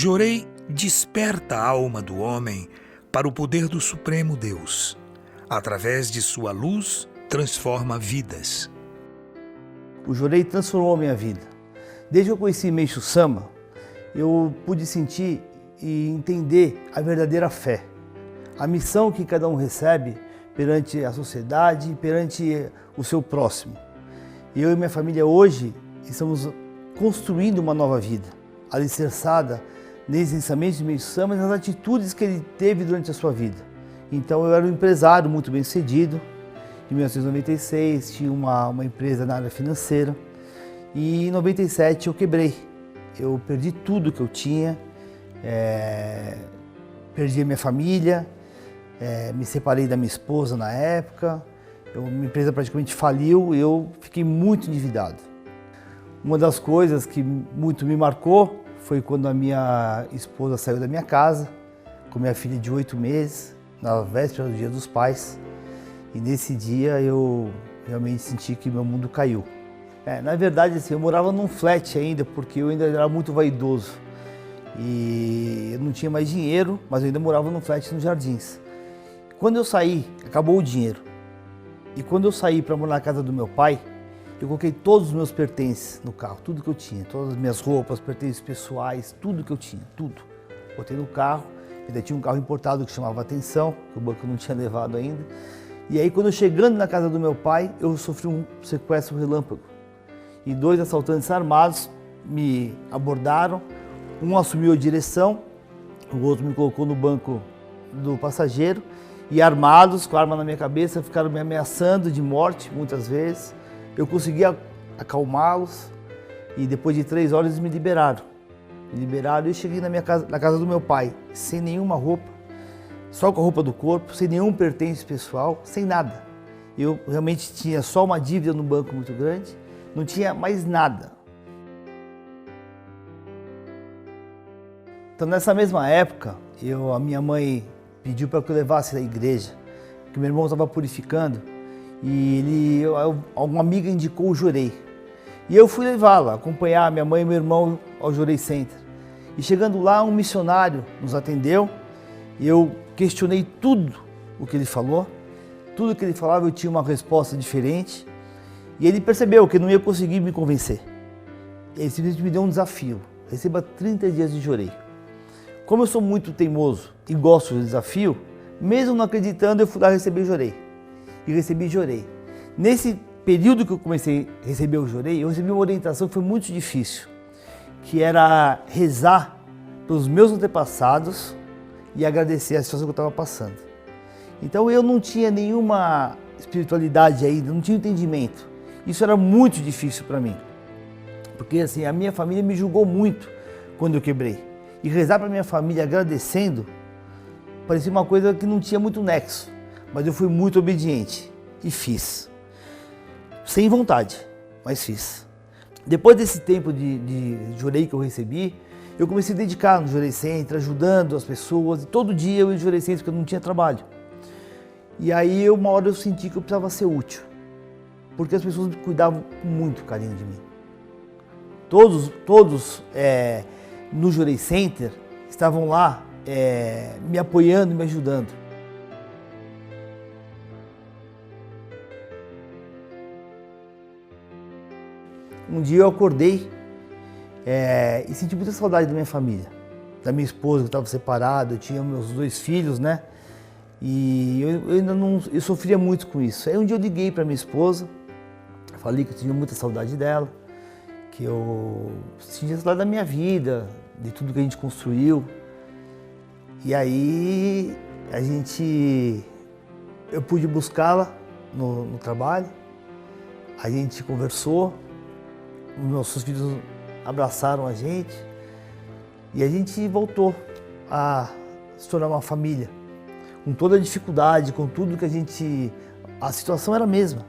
Jorei desperta a alma do homem para o poder do Supremo Deus. Através de sua luz, transforma vidas. O Jorei transformou a minha vida. Desde que eu conheci Meishu Sama, eu pude sentir e entender a verdadeira fé. A missão que cada um recebe perante a sociedade, perante o seu próximo. Eu e minha família hoje estamos construindo uma nova vida, alicerçada nesses ensinamentos de Meishu Sama e nas atitudes que ele teve durante a sua vida. Então eu era um empresário muito bem sucedido. Em 1996 tinha uma empresa na área financeira e em 97 eu quebrei. Eu perdi tudo que eu tinha, perdi a minha família, me separei da minha esposa na época, minha empresa praticamente faliu e eu fiquei muito endividado. Uma das coisas que muito me marcou foi quando a minha esposa saiu da minha casa com minha filha de 8 meses, na véspera do Dia dos Pais. E nesse dia eu realmente senti que meu mundo caiu. Na verdade, assim, eu morava num flat ainda, porque eu ainda era muito vaidoso. E eu não tinha mais dinheiro, mas eu ainda morava num flat nos Jardins. Quando eu saí, acabou o dinheiro. E quando eu saí para morar na casa do meu pai, eu coloquei todos os meus pertences no carro, tudo que eu tinha, todas as minhas roupas, pertences pessoais, tudo que eu tinha, tudo. Botei no carro, ainda tinha um carro importado que chamava Atenção, que o banco não tinha levado ainda. E aí, quando eu chegando na casa do meu pai, eu sofri um sequestro relâmpago. E 2 assaltantes armados me abordaram, um assumiu a direção, o outro me colocou no banco do passageiro e armados, com a arma na minha cabeça, ficaram me ameaçando de morte muitas vezes. Eu consegui acalmá-los e depois de 3 horas eles me liberaram. Me liberaram e eu cheguei na casa do meu pai, sem nenhuma roupa, só com a roupa do corpo, sem nenhum pertence pessoal, sem nada. Eu realmente tinha só uma dívida no banco muito grande, não tinha mais nada. Então nessa mesma época, a minha mãe pediu para que eu levasse à igreja, que meu irmão estava purificando, e alguma amiga indicou o Jorei. E eu fui levá-la, acompanhar minha mãe e meu irmão ao Jorei Center. E chegando lá, um missionário nos atendeu, e eu questionei tudo o que ele falou, tudo que ele falava eu tinha uma resposta diferente, e ele percebeu que não ia conseguir me convencer. Ele simplesmente me deu um desafio, receba 30 dias de Jorei. Como eu sou muito teimoso e gosto do desafio, mesmo não acreditando, eu fui lá receber o Jorei. E recebi Jorei. Nesse período que eu comecei a receber o Jorei, eu recebi uma orientação que foi muito difícil, que era rezar pelos meus antepassados e agradecer a situação que eu estava passando. Então eu não tinha nenhuma espiritualidade ainda, não tinha entendimento. Isso era muito difícil para mim, porque assim, a minha família me julgou muito quando eu quebrei. E rezar para minha família agradecendo parecia uma coisa que não tinha muito nexo, mas eu fui muito obediente e fiz. Sem vontade, mas fiz. Depois desse tempo de Jorei que eu recebi, eu comecei a dedicar no Jorei Center, ajudando as pessoas. E todo dia eu ia no Jorei Center porque eu não tinha trabalho. E aí uma hora eu senti que eu precisava ser útil, porque as pessoas me cuidavam com muito carinho de mim. Todos no Jorei Center estavam lá me apoiando e me ajudando. Um dia eu acordei e senti muita saudade da minha família, da minha esposa que estava separada, eu tinha meus 2 filhos, né? E eu ainda não, eu sofria muito com isso. Aí um dia eu liguei para minha esposa, falei que eu tinha muita saudade dela, que eu sentia saudade da minha vida, de tudo que a gente construiu. E aí eu pude buscá-la no trabalho, a gente conversou, os nossos filhos abraçaram a gente e a gente voltou a se tornar uma família. Com toda a dificuldade, com tudo que a situação era a mesma.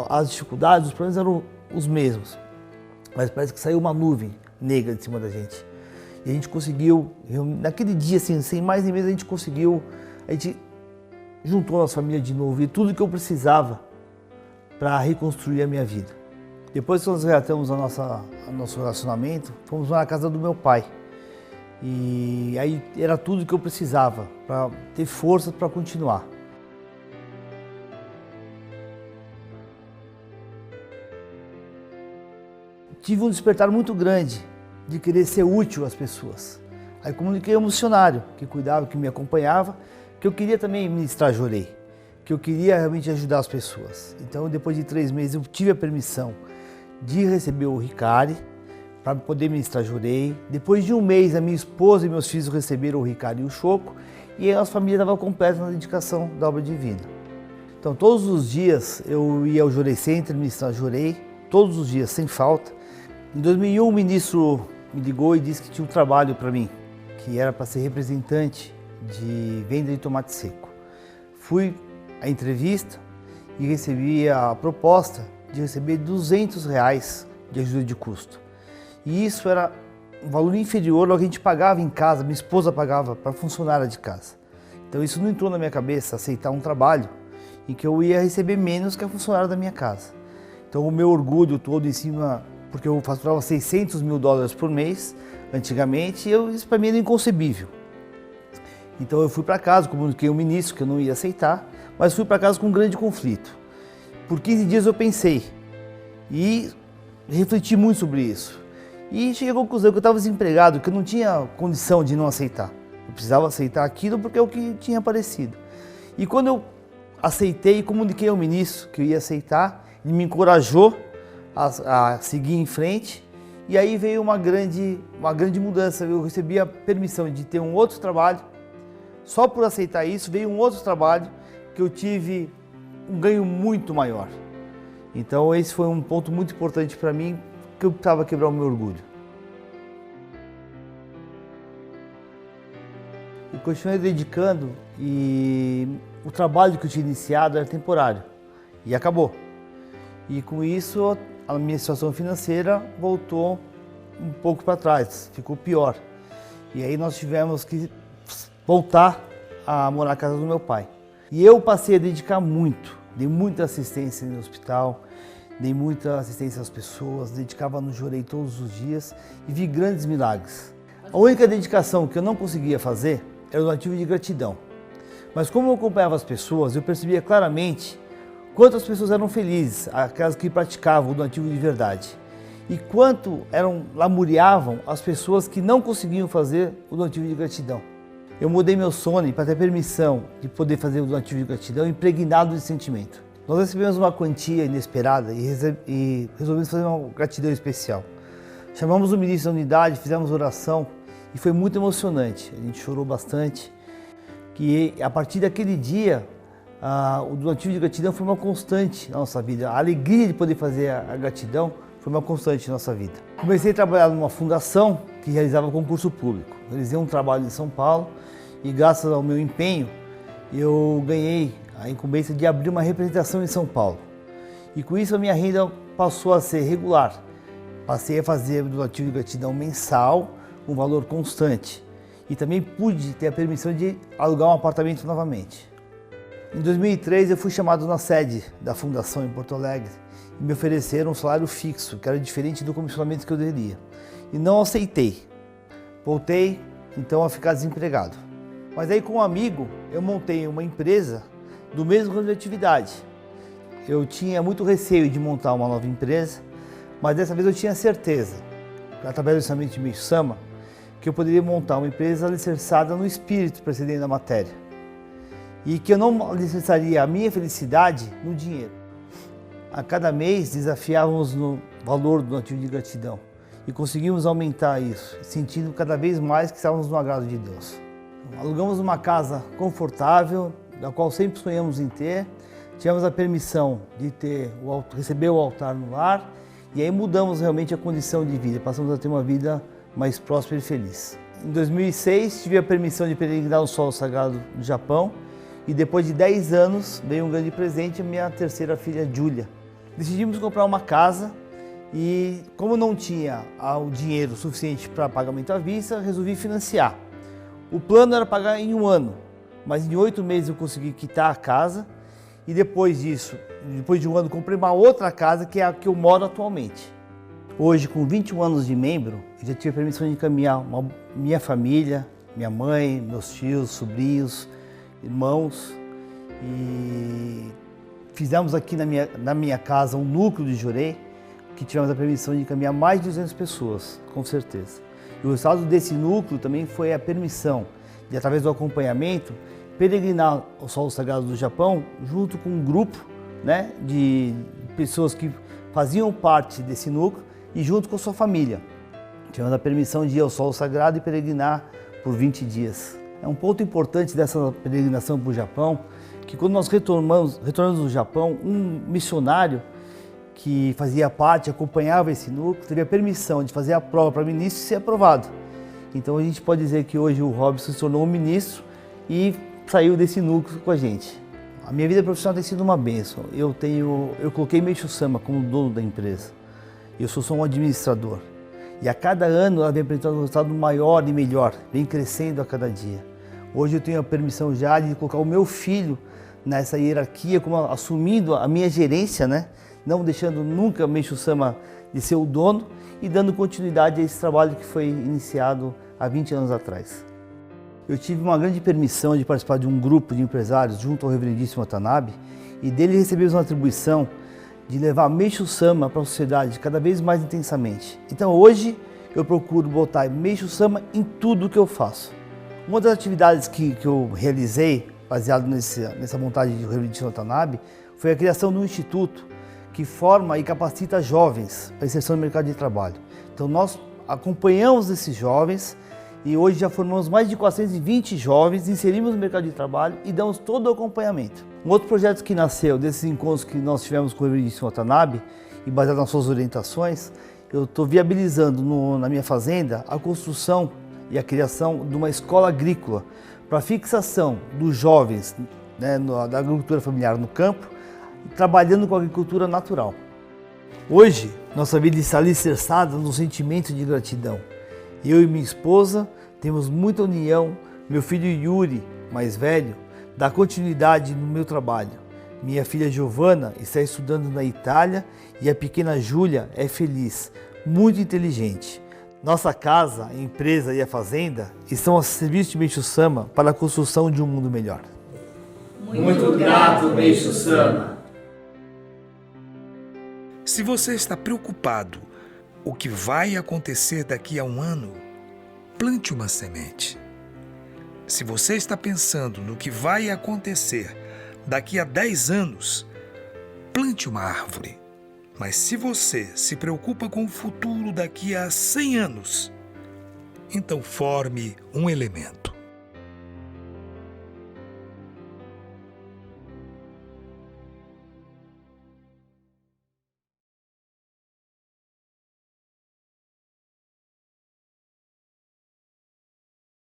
As dificuldades, os problemas eram os mesmos. Mas parece que saiu uma nuvem negra de cima da gente. E a gente conseguiu, naquele dia, assim, sem mais nem menos, a gente juntou a nossa família de novo e tudo que eu precisava para reconstruir a minha vida. Depois que nós reatamos o nosso relacionamento, fomos lá na casa do meu pai. E aí era tudo que eu precisava para ter força para continuar. Tive um despertar muito grande de querer ser útil às pessoas. Aí comuniquei ao missionário que cuidava, que me acompanhava, que eu queria também ministrar Jorei, que eu queria realmente ajudar as pessoas. Então, depois de 3 meses, eu tive a permissão de receber o Ricari para poder ministrar Jorei. Depois de 1 mês, a minha esposa e meus filhos receberam o Ricari e o Choco, e a nossa família estava completa na dedicação da obra divina. Então, todos os dias eu ia ao Jorei Center ministrar Jorei, todos os dias, sem falta. Em 2001, o ministro me ligou e disse que tinha um trabalho para mim, que era para ser representante de venda de tomate seco. Fui à entrevista e recebi a proposta de receber R$200 de ajuda de custo. E isso era um valor inferior ao que a gente pagava em casa, minha esposa pagava para funcionária de casa. Então isso não entrou na minha cabeça, aceitar um trabalho em que eu ia receber menos que a funcionária da minha casa. Então o meu orgulho todo em cima, porque eu faturava $600 mil por mês antigamente, e isso para mim era inconcebível. Então eu fui para casa, comuniquei ao ministro que eu não ia aceitar, mas fui para casa com um grande conflito. Por 15 dias eu pensei e refleti muito sobre isso. E cheguei à conclusão que eu estava desempregado, que eu não tinha condição de não aceitar. Eu precisava aceitar aquilo porque é o que tinha aparecido. E quando eu aceitei e comuniquei ao ministro que eu ia aceitar, ele me encorajou a seguir em frente. E aí veio uma grande mudança. Eu recebi a permissão de ter um outro trabalho. Só por aceitar isso, veio um outro trabalho que eu tive um ganho muito maior. Então esse foi um ponto muito importante para mim, que eu precisava quebrar o meu orgulho. Eu continuei dedicando e o trabalho que eu tinha iniciado era temporário e acabou. E com isso a minha situação financeira voltou um pouco para trás, ficou pior. E aí nós tivemos que voltar a morar na casa do meu pai. E eu passei a dedicar muito, dei muita assistência no hospital, dei muita assistência às pessoas, dedicava no Jorei todos os dias e vi grandes milagres. A única dedicação que eu não conseguia fazer era o donativo de gratidão. Mas como eu acompanhava as pessoas, eu percebia claramente quantas pessoas eram felizes, aquelas que praticavam o donativo de verdade. E quanto lamuriavam as pessoas que não conseguiam fazer o donativo de gratidão. Eu mudei meu sonho para ter permissão de poder fazer o donativo de gratidão impregnado de sentimento. Nós recebemos uma quantia inesperada e resolvemos fazer uma gratidão especial. Chamamos o ministro da unidade, fizemos oração e foi muito emocionante. A gente chorou bastante. Que a partir daquele dia, o donativo de gratidão foi uma constante na nossa vida. A alegria de poder fazer a gratidão foi uma constante na nossa vida. Comecei a trabalhar numa fundação que realizava concurso público. Realizei um trabalho em São Paulo e, graças ao meu empenho, eu ganhei a incumbência de abrir uma representação em São Paulo. E com isso a minha renda passou a ser regular. Passei a fazer o donativo de gratidão mensal, um valor constante. E também pude ter a permissão de alugar um apartamento novamente. Em 2003 eu fui chamado na sede da fundação em Porto Alegre e me ofereceram um salário fixo, que era diferente do comissionamento que eu teria. E não aceitei. Voltei então a ficar desempregado. Mas aí com um amigo eu montei uma empresa do mesmo ramo de atividade. Eu tinha muito receio de montar uma nova empresa, mas dessa vez eu tinha certeza, através do orçamento de Meishu-sama, que eu poderia montar uma empresa alicerçada no espírito precedente da matéria. E que eu não alicerçaria a minha felicidade no dinheiro. A cada mês desafiávamos no valor do donativo de gratidão e conseguimos aumentar isso, sentindo cada vez mais que estávamos no agrado de Deus. Alugamos uma casa confortável, da qual sempre sonhamos em ter, tivemos a permissão de receber o altar no lar e aí mudamos realmente a condição de vida, passamos a ter uma vida mais próspera e feliz. Em 2006 tive a permissão de peregrinar no solo sagrado do Japão e depois de 10 anos veio um grande presente, a minha terceira filha, Júlia. Decidimos comprar uma casa e como não tinha o dinheiro suficiente para pagamento à vista, resolvi financiar. O plano era pagar em 1 ano, mas em 8 meses eu consegui quitar a casa e depois disso, depois de 1 ano, comprei uma outra casa que é a que eu moro atualmente. Hoje, com 21 anos de membro, eu já tive a permissão de encaminhar minha família, minha mãe, meus tios, sobrinhos, irmãos. E fizemos aqui na minha casa um núcleo de Jurei, que tivemos a permissão de encaminhar mais de 200 pessoas, com certeza. E o resultado desse núcleo também foi a permissão de, através do acompanhamento, peregrinar o solo sagrado do Japão junto com um grupo, né, de pessoas que faziam parte desse núcleo e junto com a sua família. Tivemos a permissão de ir ao solo sagrado e peregrinar por 20 dias. É um ponto importante dessa peregrinação para o Japão, que quando nós retornamos do Japão, um missionário que fazia parte, acompanhava esse núcleo, teve a permissão de fazer a prova para ministro e ser aprovado. Então a gente pode dizer que hoje o Robson se tornou um ministro e saiu desse núcleo com a gente. A minha vida profissional tem sido uma bênção. Eu coloquei Meishu Sama como dono da empresa. Eu sou só um administrador. E a cada ano ela vem apresentando um resultado maior e melhor, vem crescendo a cada dia. Hoje eu tenho a permissão já de colocar o meu filho nessa hierarquia, como assumindo a minha gerência, né? Não deixando nunca Meishu Sama de ser o dono e dando continuidade a esse trabalho que foi iniciado há 20 anos atrás. Eu tive uma grande permissão de participar de um grupo de empresários junto ao reverendíssimo Watanabe e dele recebemos uma atribuição de levar Meishu Sama para a sociedade cada vez mais intensamente. Então hoje eu procuro botar Meishu Sama em tudo que eu faço. Uma das atividades que eu realizei, baseado nessa vontade do reverendíssimo Watanabe, foi a criação de um instituto que forma e capacita jovens para a inserção no mercado de trabalho. Então nós acompanhamos esses jovens e hoje já formamos mais de 420 jovens, inserimos no mercado de trabalho e damos todo o acompanhamento. Um outro projeto que nasceu desses encontros que nós tivemos com o reverendíssimo Watanabe e baseado nas suas orientações, eu estou viabilizando na minha fazenda a construção e a criação de uma escola agrícola para fixação dos jovens, né, da agricultura familiar no campo, trabalhando com a agricultura natural. Hoje, nossa vida está alicerçada no sentimento de gratidão. Eu e minha esposa temos muita união. Meu filho Yuri, mais velho, dá continuidade no meu trabalho. Minha filha Giovana está estudando na Itália e a pequena Júlia é feliz, muito inteligente. Nossa casa, a empresa e a fazenda estão a serviço de Meishu Sama para a construção de um mundo melhor. Muito grato, Meishu Sama. Se você está preocupado o que vai acontecer daqui a um ano, plante uma semente. Se você está pensando no que vai acontecer daqui a 10 anos, plante uma árvore. Mas se você se preocupa com o futuro daqui a 100 anos, então forme um elemento.